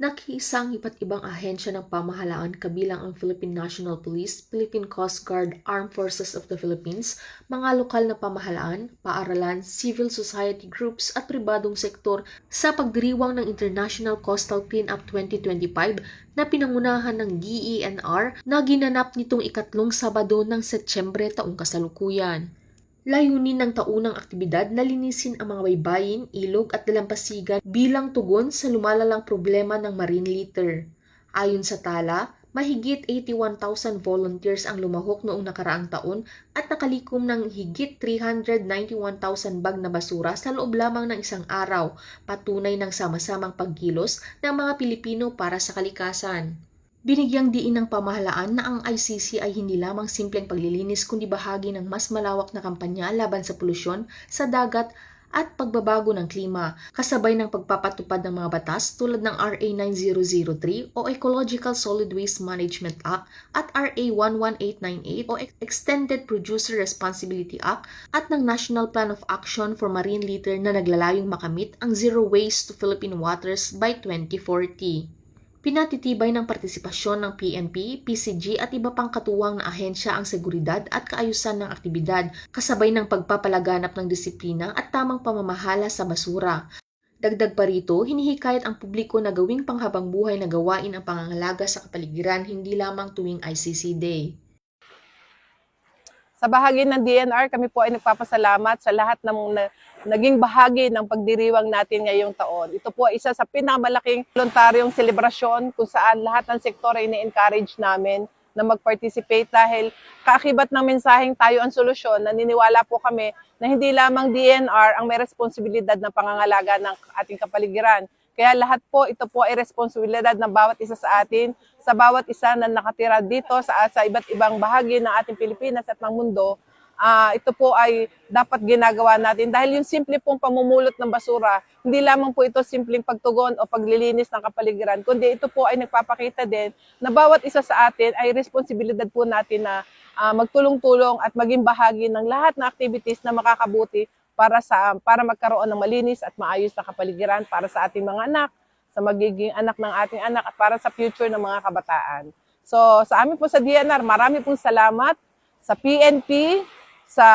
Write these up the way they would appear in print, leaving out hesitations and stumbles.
Nakiisang iba't ibang ahensya ng pamahalaan kabilang ang Philippine National Police, Philippine Coast Guard, Armed Forces of the Philippines, mga lokal na pamahalaan, paaralan, civil society groups at pribadong sektor sa pagdiriwang ng International Coastal Cleanup 2025 na pinangunahan ng DENR na ginanap nitong ikatlong Sabado ng Setyembre taong kasalukuyan. Layunin ng taunang aktibidad na linisin ang mga baybayin, ilog at dalampasigan bilang tugon sa lumalalang problema ng marine litter. Ayon sa tala, mahigit 81,000 volunteers ang lumahok noong nakaraang taon at nakalikom ng higit 391,000 bag na basura sa loob lamang ng isang araw, patunay ng sama-samang pagkilos ng mga Pilipino para sa kalikasan. Binigyang diin ng pamahalaan na ang ICC ay hindi lamang simpleng paglilinis kundi bahagi ng mas malawak na kampanya laban sa polusyon sa dagat at pagbabago ng klima, kasabay ng pagpapatupad ng mga batas tulad ng RA 9003 o Ecological Solid Waste Management Act at RA 11898 o Extended Producer Responsibility Act at ng National Plan of Action for Marine Litter na naglalayong makamit ang zero waste to Philippine waters by 2040. Pinatitibay ng partisipasyon ng PNP, PCG at iba pang katuwang na ahensya ang seguridad at kaayusan ng aktibidad, kasabay ng pagpapalaganap ng disiplina at tamang pamamahala sa basura. Dagdag pa rito, hinihikayat ang publiko na gawing panghabang buhay na gawain ang pangangalaga sa kapaligiran hindi lamang tuwing ICC Day. Sa bahagi ng DNR, kami po ay nagpapasalamat sa lahat ng naging bahagi ng pagdiriwang natin ngayong taon. Ito po ay isa sa pinakamalaking voluntaryong selebrasyon kung saan lahat ng sektor ay ni-encourage namin na mag-participate dahil kaakibat ng mensaheng tayo ang solusyon. Naniniwala po kami na hindi lamang DNR ang may responsibilidad na pangangalaga ng ating kapaligiran. Kaya lahat po, ito po ay responsibilidad ng bawat isa sa atin, sa bawat isa na nakatira dito sa iba't ibang bahagi ng ating Pilipinas at ng mundo. Ito po ay dapat ginagawa natin dahil yung simple pong pamumulot ng basura, hindi lamang po ito simpleng pagtugon o paglilinis ng kapaligiran, kundi ito po ay nagpapakita din na bawat isa sa atin ay responsibilidad po natin na magtulong-tulong at maging bahagi ng lahat ng activities na makakabuti para magkaroon ng malinis at maayos na kapaligiran para sa ating mga anak, sa magiging anak ng ating anak at para sa future ng mga kabataan. So sa amin po sa DNR, marami pong salamat sa PNP, sa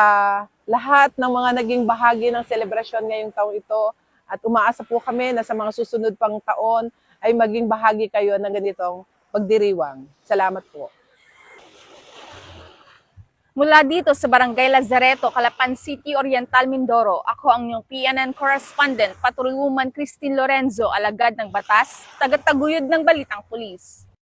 lahat ng mga naging bahagi ng selebrasyon ngayong taong ito at umaasa po kami na sa mga susunod pang taon ay maging bahagi kayo ng ganitong pagdiriwang. Salamat po. Mula dito sa Barangay Lazareto, Calapan City, Oriental, Mindoro, ako ang inyong PNN correspondent, Patrolwoman Christine Lorenzo, alagad ng batas, tagataguyod ng Balitang Pulis.